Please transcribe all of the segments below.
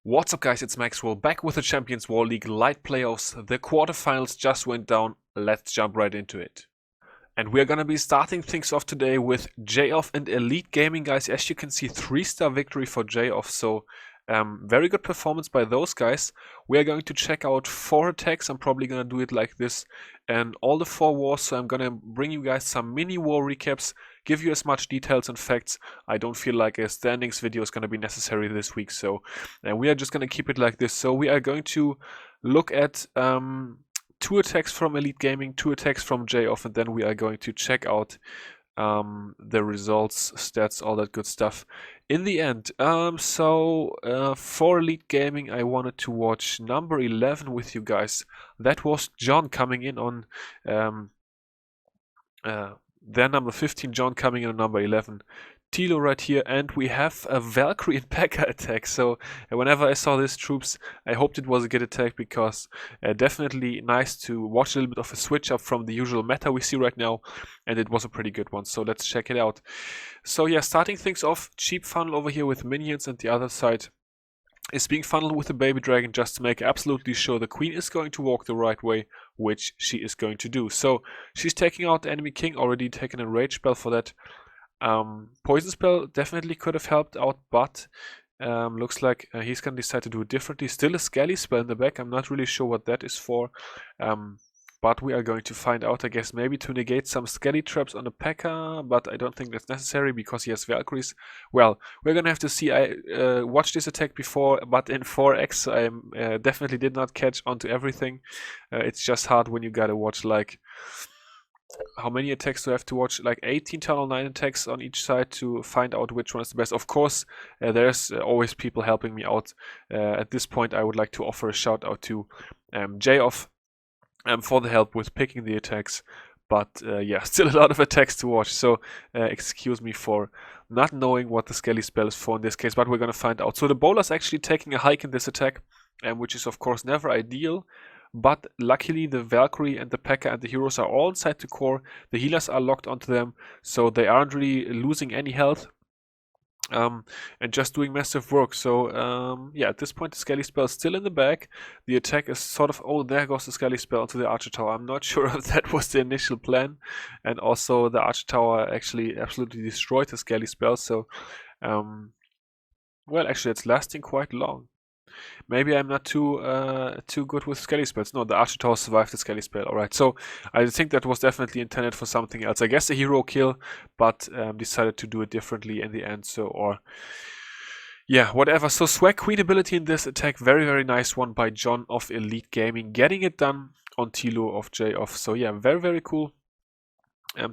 What's up guys, it's Maxwell back with the Champions War League Light Playoffs. The quarterfinals just went down, let's jump right into it. And we're gonna be starting things off today with Joff and Elite Gaming, guys. As you can see, 3-star victory for Joff, so very good performance by those guys. We are going to check out 4 attacks. I'm probably gonna do it like this and all the 4 wars, so I'm gonna bring you guys some mini war recaps, give you as much details and facts. I don't feel like a standings video is gonna be necessary this week, so we are just gonna keep it like this. So we are going to look at 2 attacks from Elite Gaming, 2 attacks from Joff, and then we are going to check out the results, stats, all that good stuff in the end. For Elite Gaming, I wanted to watch number 11 with you guys. That was John coming in on their number 15, John coming in on number 11. Tilo right here, and we have a Valkyrie and P.E.K.K.A attack. So whenever I saw these troops, I hoped it was a good attack, because definitely nice to watch a little bit of a switch up from the usual meta we see right now, and it was a pretty good one. So let's check it out. So yeah, starting things off, cheap funnel over here with minions, and the other side is being funneled with the baby dragon, just to make absolutely sure the queen is going to walk the right way, which she is going to do. So she's taking out the enemy king, already taken a rage spell for that. Poison spell definitely could have helped out, but looks like he's gonna decide to do it differently. Still a skelly spell in the back. I'm not really sure what that is for, but we are going to find out, I guess. Maybe to negate some skelly traps on the P.E.K.K.A, but I don't think that's necessary because he has Valkyries. Well, we're gonna have to see. I watched this attack before, but in 4x I definitely did not catch onto everything. It's just hard when you gotta watch, like, how many attacks do I have to watch? Like 18 tunnel 9 attacks on each side to find out which one is the best. Of course, there's always people helping me out. At this point, I would like to offer a shout out to Joff for the help with picking the attacks. But yeah, still a lot of attacks to watch, so excuse me for not knowing what the skelly spell is for in this case, but we're going to find out. So the bowler's actually taking a hike in this attack, which is of course never ideal. But luckily the Valkyrie and the P.E.K.K.A and the heroes are all inside the core. The healers are locked onto them, so they aren't really losing any health. And just doing massive work. So yeah, at this point the skelly spell is still in the back. The attack is sort of, oh, there goes the skelly spell onto the archer tower. I'm not sure if that was the initial plan. And also the archer tower actually absolutely destroyed the skelly spell. So well, actually it's lasting quite long. Maybe I'm not too good with skelly spells. No, the archer tower survived the skelly spell. Alright, so I think that was definitely intended for something else. I guess a hero kill, but decided to do it differently in the end. So, or yeah, whatever. So swag queen ability in this attack, very, very nice one by John of Elite Gaming, getting it done on Tilo of Joff. So yeah, very, very cool.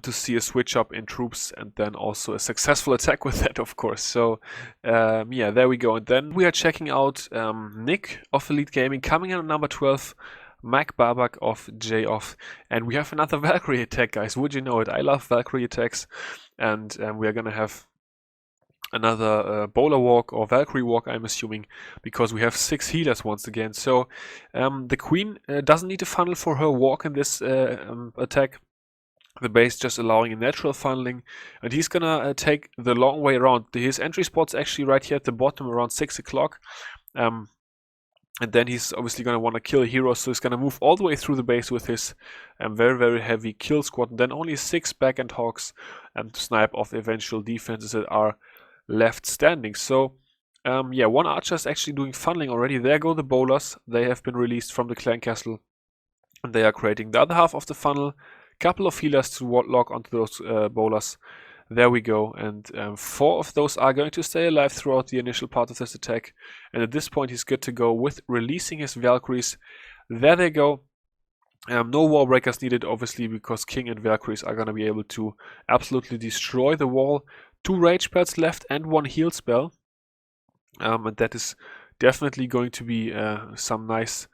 To see a switch up in troops, and then also a successful attack with that, of course. So yeah, there we go. And then we are checking out Nick of Elite Gaming coming in at number 12, Mac Babak of Joff, and we have another Valkyrie attack, guys. Would you know it? I love Valkyrie attacks, and we are gonna have another bowler walk or Valkyrie walk, I'm assuming, because we have 6 healers once again. So the queen doesn't need a funnel for her walk in this attack. The base just allowing a natural funneling, and he's gonna take the long way around. His entry spot's actually right here at the bottom around 6 o'clock, and then he's obviously gonna want to kill heroes, so he's gonna move all the way through the base with his very, very heavy kill squad, and then only 6 back-end hogs to snipe off eventual defenses that are left standing. So yeah, 1 archer is actually doing funneling already. There go the bowlers. They have been released from the clan castle, and they are creating the other half of the funnel. Couple of healers to lock onto those bowlers. There we go, and 4 of those are going to stay alive throughout the initial part of this attack, and at this point he's good to go with releasing his Valkyries. There they go. No wall breakers needed, obviously, because King and Valkyries are going to be able to absolutely destroy the wall. 2 rage spells left and 1 heal spell, and that is definitely going to be some nice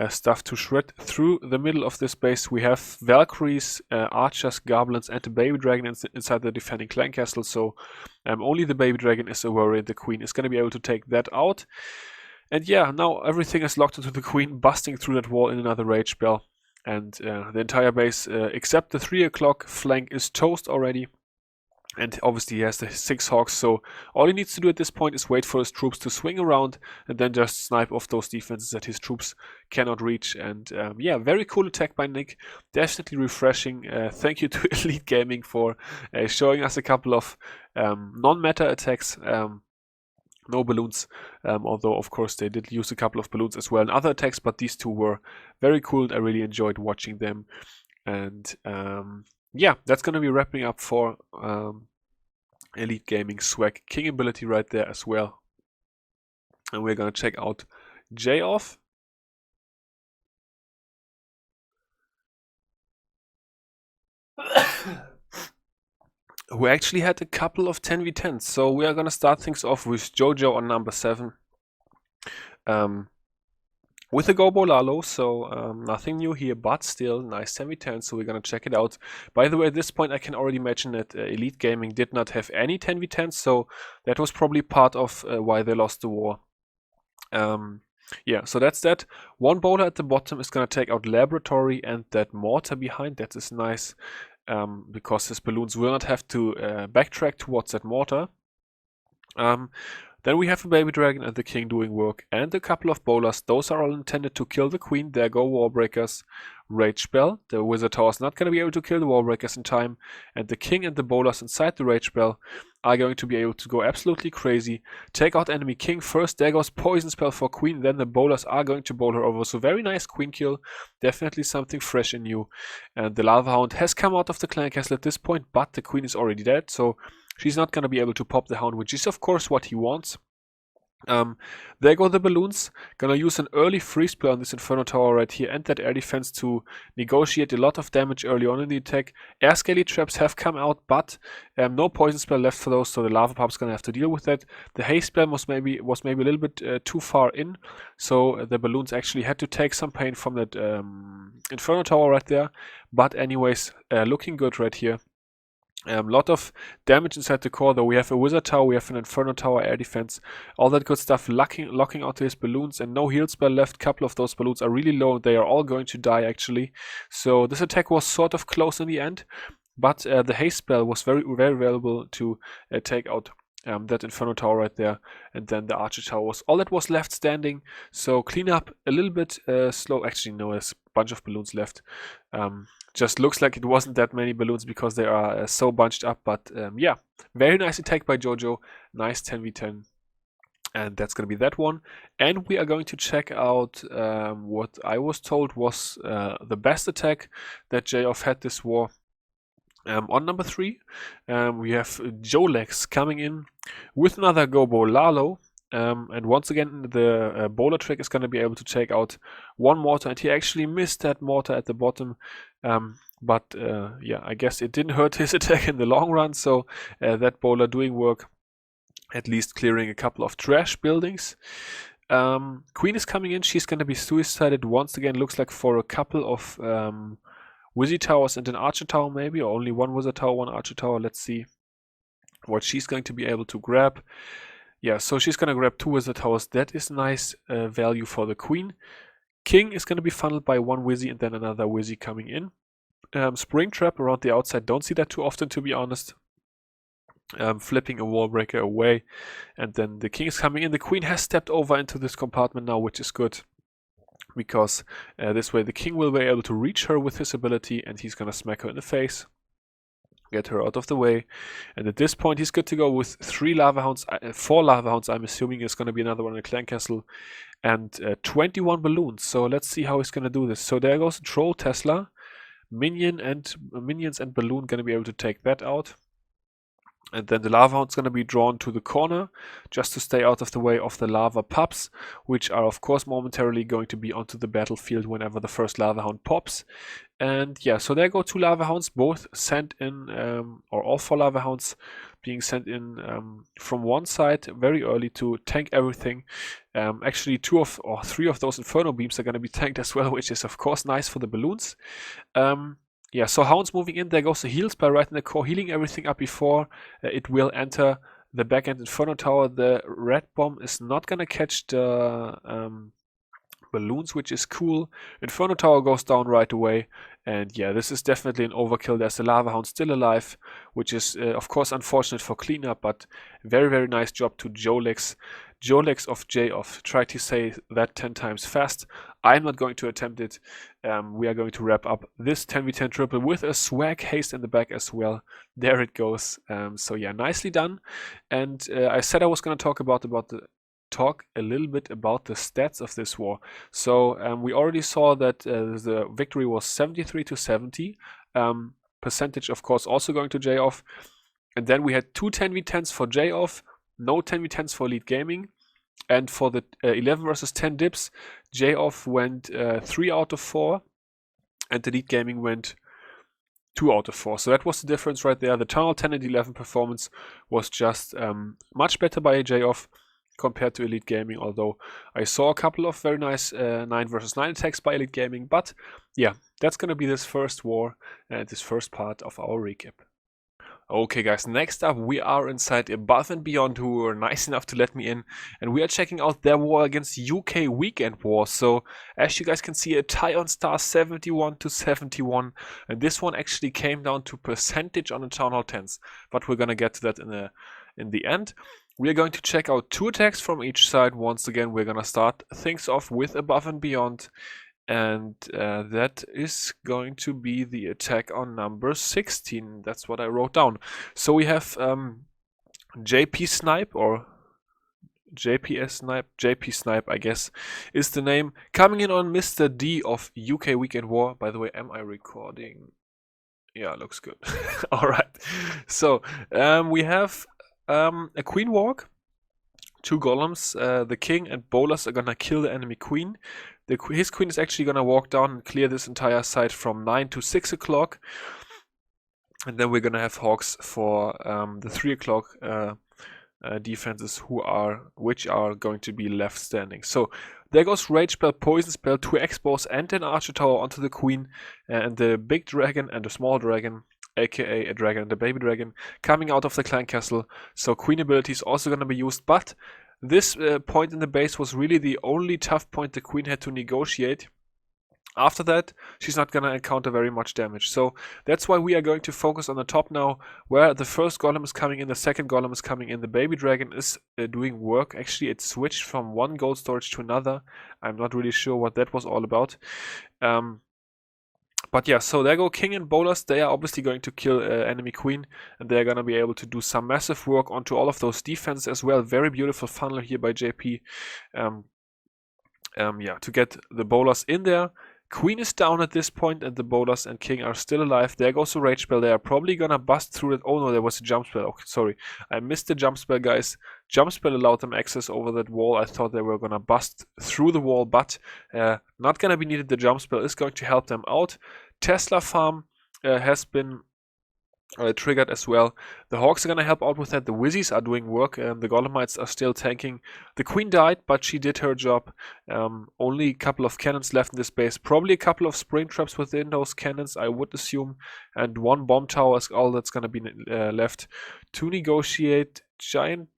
stuff to shred through the middle of this base. We have Valkyries, archers, goblins, and the baby dragon inside the defending clan castle, so only the baby dragon is a worry. The queen is going to be able to take that out. And yeah, now everything is locked into the queen, busting through that wall in another rage spell. And the entire base, except the 3 o'clock flank, is toast already. And obviously he has the 6 Hawks, so all he needs to do at this point is wait for his troops to swing around and then just snipe off those defenses that his troops cannot reach. And yeah, very cool attack by Nick. Definitely refreshing. Thank you to Elite Gaming for showing us a couple of non-meta attacks. No balloons, although of course they did use a couple of balloons as well in other attacks, but these two were very cool. I really enjoyed watching them. And yeah, that's going to be wrapping up for Elite Gaming Swag King ability right there as well. And we're going to check out Joff. Who actually had a couple of 10v10s. So we are going to start things off with Jojo on number 7. With a Gobo Lalo, so nothing new here, but still nice 10v10, so we're gonna check it out. By the way, at this point I can already mention that Elite Gaming did not have any 10v10s, so that was probably part of why they lost the war. Yeah, so that's that. One bowler at the bottom is gonna take out Laboratory and that mortar behind. That is nice, because his balloons will not have to backtrack towards that mortar. Then we have a baby dragon and the king doing work, and a couple of bowlers. Those are all intended to kill the queen. There go warbreakers. Rage spell. The wizard tower is not going to be able to kill the warbreakers in time, and the king and the bowlers inside the rage spell are going to be able to go absolutely crazy. Take out enemy king first. There goes poison spell for queen. Then the bowlers are going to bowl her over. So very nice queen kill. Definitely something fresh and new. And the lava hound has come out of the clan castle at this point, but the queen is already dead. So she's not going to be able to pop the hound, which is of course what he wants. There go the balloons. Gonna use an early freeze play on this Inferno Tower right here and that air defense to negotiate a lot of damage early on in the attack. Air scaly traps have come out, but no poison spell left for those, so the lava pup's gonna have to deal with that. The haste spell was maybe a little bit too far in, so the balloons actually had to take some pain from that Inferno Tower right there. But anyways, looking good right here. Lot of damage inside the core, though. We have a wizard tower, we have an Inferno Tower, air defense, all that good stuff, locking out his balloons, and no heal spell left. Couple of those balloons are really low. They are all going to die, actually. So this attack was sort of close in the end, but the haste spell was very, very valuable to take out that Inferno Tower right there, and then the Archer Tower was all that was left standing. So clean up a little bit slow. Actually, no, there's a bunch of balloons left. Just looks like it wasn't that many balloons because they are so bunched up. But yeah, very nice attack by Jojo. Nice 10v10. And that's going to be that one. And we are going to check out what I was told was the best attack that Joff had this war. On number 3, we have Jolex coming in with another Gobo Lalo. And once again, the bowler trick is going to be able to take out one mortar, and he actually missed that mortar at the bottom. But yeah, I guess it didn't hurt his attack in the long run, so that bowler doing work, at least clearing a couple of trash buildings. Queen is coming in. She's going to be suicided once again, looks like for a couple of Wizzy towers and an Archer tower maybe, or only one Wizard tower, one Archer tower. Let's see what she's going to be able to grab. Yeah, so she's going to grab 2 Wizard towers. That is nice value for the queen. King is going to be funneled by one Wizzy and then another Wizzy coming in. Spring trap around the outside. Don't see that too often, to be honest. Flipping a wall breaker away. And then the king is coming in. The queen has stepped over into this compartment now, which is good, because this way the king will be able to reach her with his ability, and he's going to smack her in the face. Get her out of the way, and at this point he's good to go with 3 lava hounds, 4 lava hounds. I'm assuming there's going to be another one in the clan castle, and 21 balloons. So let's see how he's going to do this. So there goes Troll Tesla, minions and balloon going to be able to take that out. And then the lava hound's going to be drawn to the corner just to stay out of the way of the lava pups, which are of course momentarily going to be onto the battlefield whenever the first lava hound pops. And yeah, so there go 2 lava hounds, both sent in, or all 4 lava hounds being sent in from one side very early to tank everything. Actually 3 of those Inferno beams are going to be tanked as well, which is of course nice for the balloons. Yeah, so hounds moving in. There goes the heal spell right in the core, healing everything up before it will enter the back end Inferno Tower. The red bomb is not gonna catch the balloons, which is cool. Inferno Tower goes down right away, And yeah, this is definitely an overkill. There's the Lava Hound still alive, which is of course unfortunate for cleanup, but very, very nice job to Jolex. Jolex of Joff. Try to say that 10 times fast. I'm not going to attempt it. We are going to wrap up this 10v10 triple with a swag haste in the back as well. There it goes. So yeah, nicely done. And I said I was going to talk a little bit about the stats of this war. So we already saw that the victory was 73 to 70. Percentage, of course, also going to Joff. And then we had two 10v10s for Joff, no 10v10s for Elite Gaming. And for the 11 versus 10 dips, Joff went 3 out of 4, and Elite Gaming went 2 out of 4. So that was the difference right there. The Tunnel 10 and 11 performance was just much better by Joff compared to Elite Gaming, although I saw a couple of very nice 9 versus 9 attacks by Elite Gaming. But yeah, that's going to be this first war and this first part of our recap. Okay guys, next up we are inside Above and Beyond, who were nice enough to let me in, and we are checking out their war against UK Weekend War. So as you guys can see, a tie on stars 71 to 71, and this one actually came down to percentage on the Town Hall 10s, but we're gonna get to that in the end. We are going to check out 2 attacks from each side. Once again, we're gonna start things off with Above and Beyond. And that is going to be the attack on number 16. That's what I wrote down. So we have JP Snipe, or JPS Snipe, JP Snipe, I guess, is the name. Coming in on Mr. D of UK Weekend War. By the way, am I recording? Yeah, looks good. Alright. So we have a Queen Walk, 2 golems. The king and bowlers are gonna kill the enemy queen. His queen is actually gonna walk down and clear this entire side from 9 to 6 o'clock. And then we're gonna have hawks for the 3 o'clock defenses, which are going to be left standing. So there goes Rage Spell, Poison Spell, 2 X-Bows, and an Archer Tower onto the queen, and the big dragon and the small dragon, aka a dragon and a baby dragon, coming out of the clan castle. So queen ability is also going to be used, but this point in the base was really the only tough point the queen had to negotiate. After that, she's not going to encounter very much damage. So that's why we are going to focus on the top now, where the first golem is coming in, the second golem is coming in. The baby dragon is doing work. Actually, it switched from one gold storage to another. I'm not really sure what that was all about. But yeah, so there go king and bowlers. They are obviously going to kill enemy queen, and they're going to be able to do some massive work onto all of those defenses as well. Very beautiful funnel here by JP. Yeah, to get the bowlers in there. Queen is down at this point, and the bowlers and king are still alive. There goes the rage spell. They are probably gonna bust through it. Oh no, there was a jump spell. Okay, sorry, I missed the jump spell, guys. Jump spell allowed them access over that wall. I thought they were gonna bust through the wall, but not gonna be needed. The jump spell is going to help them out. Tesla farm has been triggered as well. The hawks are gonna help out with that. The wizzies are doing work, and the golemites are still tanking. The queen died, but she did her job. Only a couple of cannons left in this base. Probably a couple of spring traps within those cannons, I would assume, and one bomb tower is all that's gonna be left to negotiate.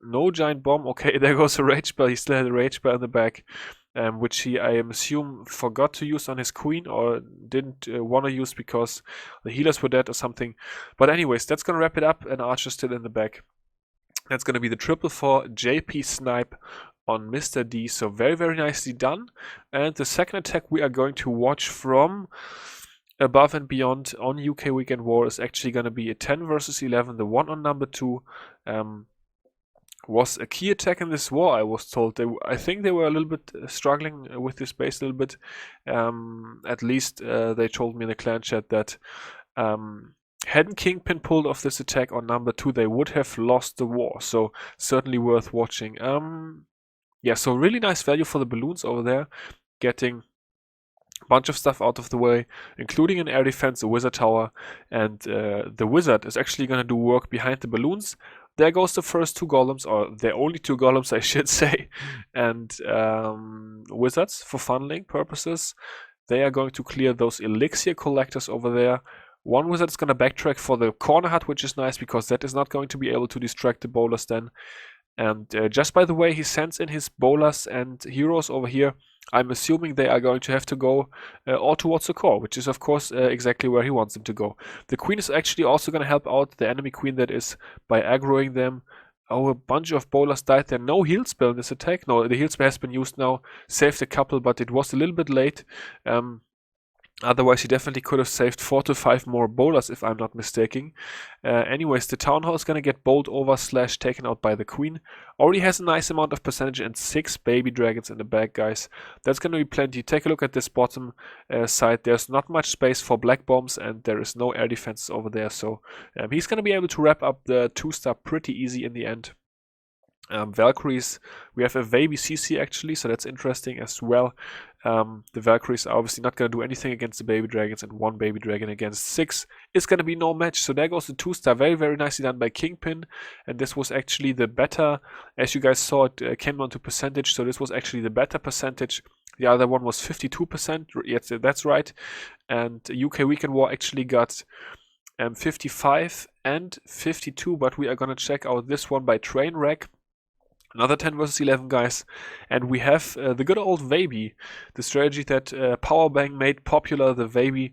No giant bomb. Okay, there goes a rage spell. He still had a rage spell in the back. Which he, I assume, forgot to use on his queen, or didn't want to use because the healers were dead or something. But anyways, that's going to wrap it up, and Archer still in the back. That's going to be the triple for JP Snipe on Mr. D. So very, very nicely done. And the second attack we are going to watch from Above and Beyond on UK Weekend War is actually going to be a 10 versus 11, the one on number 2. Was a key attack in this war, I was told. I think they were a little bit struggling with this base a little bit. At least they told me in the clan chat that hadn't Kingpin pulled off this attack on number 2, they would have lost the war. So certainly worth watching. Yeah, so really nice value for the balloons over there. Getting a bunch of stuff out of the way, including an air defense, a wizard tower, and the wizard is actually going to do work behind the balloons. There goes the first 2 golems, or the only 2 golems I should say, and wizards for funneling purposes. They are going to clear those elixir collectors over there. One wizard is going to backtrack for the corner hut, which is nice because that is not going to be able to distract the bowlers then. And just by the way he sends in his bolas and heroes over here, I'm assuming they are going to have to go all towards the core, which is of course exactly where he wants them to go. The queen is actually also going to help out the enemy queen, that is, by aggroing them. Oh, a bunch of bolas died there. No heal spell in this attack. No, the heal spell has been used now. Saved a couple, but it was a little bit late. Otherwise, he definitely could have saved 4 to 5 more bolas, if I'm not mistaken. Anyways, the town hall is going to get bowled over / taken out by the queen. Already has a nice amount of percentage and 6 baby dragons in the back, guys. That's going to be plenty. Take a look at this bottom side. There's not much space for black bombs, and there is no air defenses over there. So he's going to be able to wrap up the 2-star pretty easy in the end. Valkyries, we have a baby CC actually, so that's interesting as well. The Valkyries are obviously not going to do anything against the baby dragons, and 1 baby dragon against 6 is going to be no match. So there goes the 2-star, very, very nicely done by Kingpin, and this was actually the better, as you guys saw, it came down to percentage, so this was actually the better percentage. The other one was 52%, yes, that's right, and UK Weekend War actually got 55 and 52, but we are going to check out this one by Trainwreck. Another 10 versus 11, guys, and we have the good old Vaby, the strategy that Powerbang made popular, the Vaby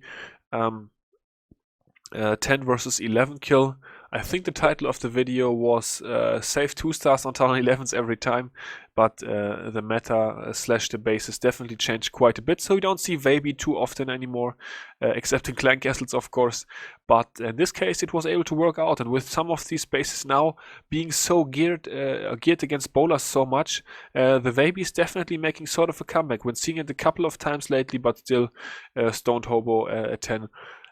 10 versus 11 kill. I think the title of the video was save 2 stars on town 11s every time, but the meta / the basis definitely changed quite a bit, so we don't see Vaby too often anymore, except in clan castles, of course. But in this case, it was able to work out, and with some of these bases now being so geared against bolas so much, the Vaby is definitely making sort of a comeback. When seeing it a couple of times lately, but still Stoned Hobo at 10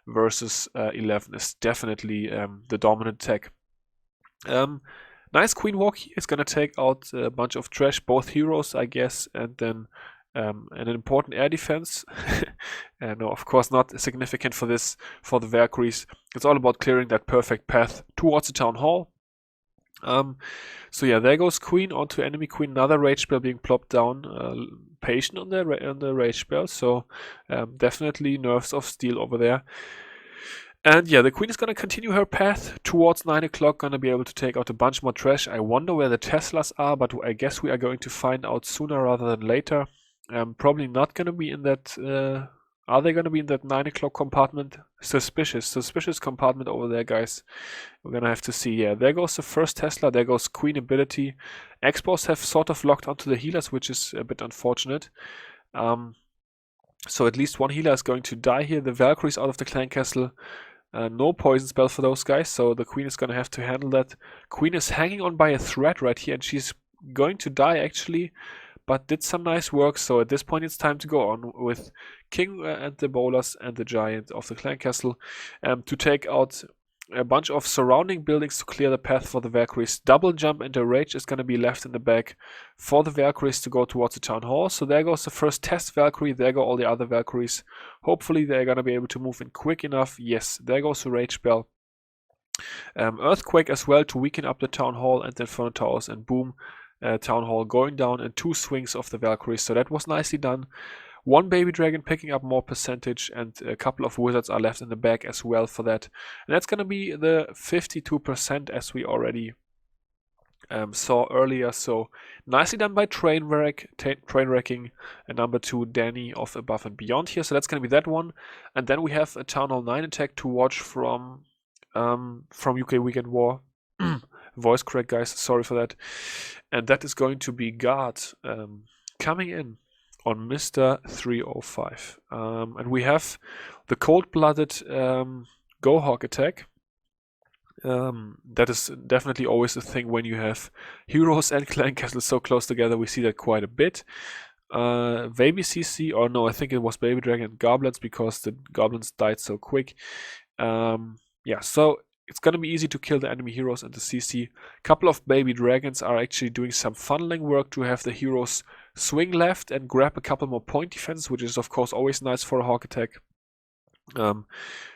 versus 11 is definitely the dominant tech. Nice queen walk here. It's gonna take out a bunch of trash, both heroes, I guess, and then an important air defense. No, of course not significant for this, for the Valkyries. It's all about clearing that perfect path towards the town hall. So yeah, there goes queen onto enemy queen. Another rage spell being plopped down. Patient on the rage spell, so definitely nerves of steel over there. And yeah, the queen is gonna continue her path towards 9 o'clock. Gonna be able to take out a bunch more trash. I wonder where the Teslas are, but I guess we are going to find out sooner rather than later. Probably not gonna be in that. Are they gonna be in that 9 o'clock compartment? Suspicious compartment over there, guys. We're gonna have to see. Yeah, there goes the first Tesla. There goes queen ability. Expos have sort of locked onto the healers, which is a bit unfortunate. So at least 1 healer is going to die here. The Valkyries out of the clan castle. No poison spell for those guys, so the queen is gonna have to handle that. Queen is hanging on by a thread right here, and she's going to die actually, but did some nice work. So at this point it's time to go on with King and the Bolas and the Giant of the clan castle to take out a bunch of surrounding buildings to clear the path for the Valkyries. Double jump and a rage is going to be left in the back for the Valkyries to go towards the town hall. So there goes the first test Valkyrie. There go all the other Valkyries. Hopefully they're going to be able to move in quick enough. Yes, there goes the rage spell. Earthquake as well to weaken up the town hall and the Inferno Towers, and boom, town hall going down in 2 swings of the Valkyries. So that was nicely done. 1 baby dragon picking up more percentage, and a couple of wizards are left in the back as well for that. And that's going to be the 52% as we already saw earlier. So nicely done by Trainwrecking, and number 2 Danny of Above and Beyond here. So that's going to be that one. And then we have a Town Hall 9 attack to watch from UK Weekend War. Voice crack, guys, sorry for that. And that is going to be Guard coming in on Mr. 305. And we have the cold-blooded Go Hawk attack. That is definitely always a thing when you have heroes and clan castles so close together. We see that quite a bit. Baby CC, or no, I think it was Baby Dragon and Goblins, because the Goblins died so quick. Yeah, so it's gonna be easy to kill the enemy heroes and the CC. Couple of baby dragons are actually doing some funneling work to have the heroes swing left and grab a couple more point defense, which is of course always nice for a hawk attack.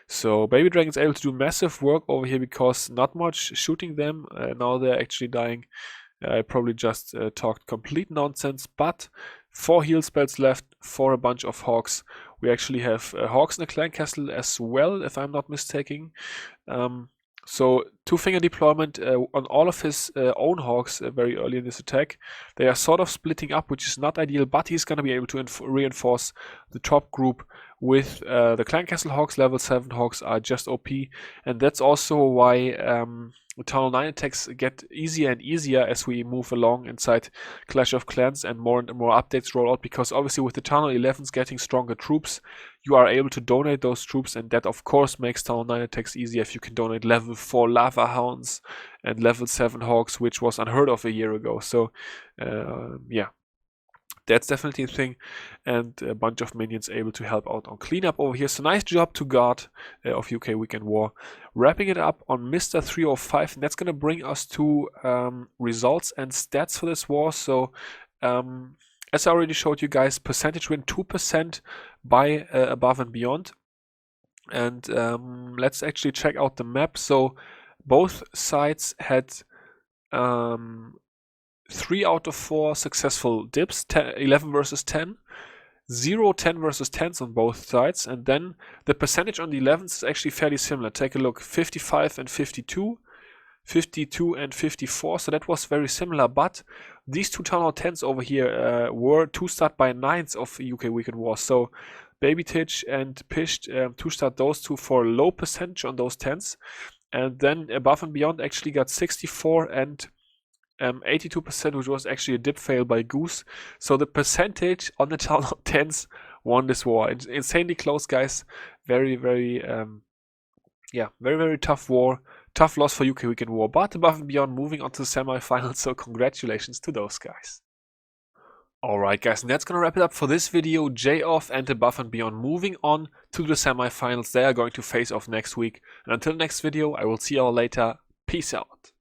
So baby dragon's able to do massive work over here because not much shooting them. Now they're actually dying. I probably just talked complete nonsense, but 4 heal spells left for a bunch of hawks. We actually have hawks in the clan castle as well, if I'm not mistaken. So two-finger deployment on all of his own Hawks very early in this attack. They are sort of splitting up, which is not ideal, but he's going to be able to reinforce the top group with the Clan Castle Hawks. Level 7 Hawks are just OP, and that's also why the Tunnel 9 attacks get easier and easier as we move along inside Clash of Clans and more updates roll out, because obviously with the Tunnel 11s getting stronger troops, you are able to donate those troops, and that of course makes Tunnel 9 attacks easier if you can donate level 4 Lava Hounds and level 7 Hawks, which was unheard of a year ago. So yeah, that's definitely a thing, and a bunch of minions able to help out on cleanup over here. So nice job to Guard of UK Weekend War. Wrapping it up on Mr. 305, and that's going to bring us to results and stats for this war. So as I already showed you guys, percentage win 2% by Above and Beyond. And let's actually check out the map. So both sides had 3 out of 4 successful dips, 11 versus 10, 0, 10 versus 10s on both sides, and then the percentage on the 11s is actually fairly similar. Take a look, 55 and 52, 52 and 54, so that was very similar, but these two Tunnel 10s over here were 2-start by 9s of UK Weekend War, so Baby Titch and Pished 2-start those two for low percentage on those 10s, and then Above and Beyond actually got 64 and 82%, which was actually a dip fail by Goose. So the percentage on the Tunnel 10s won this war. It's insanely close, guys. Very, very, yeah, very, very tough war. Tough loss for UK Weekend War. But Above and Beyond moving on to the semi-finals, so congratulations to those guys. Alright guys, and that's gonna wrap it up for this video. Joff and Above and Beyond moving on to the semi-finals. They are going to face off next week. And until next video, I will see you all later. Peace out.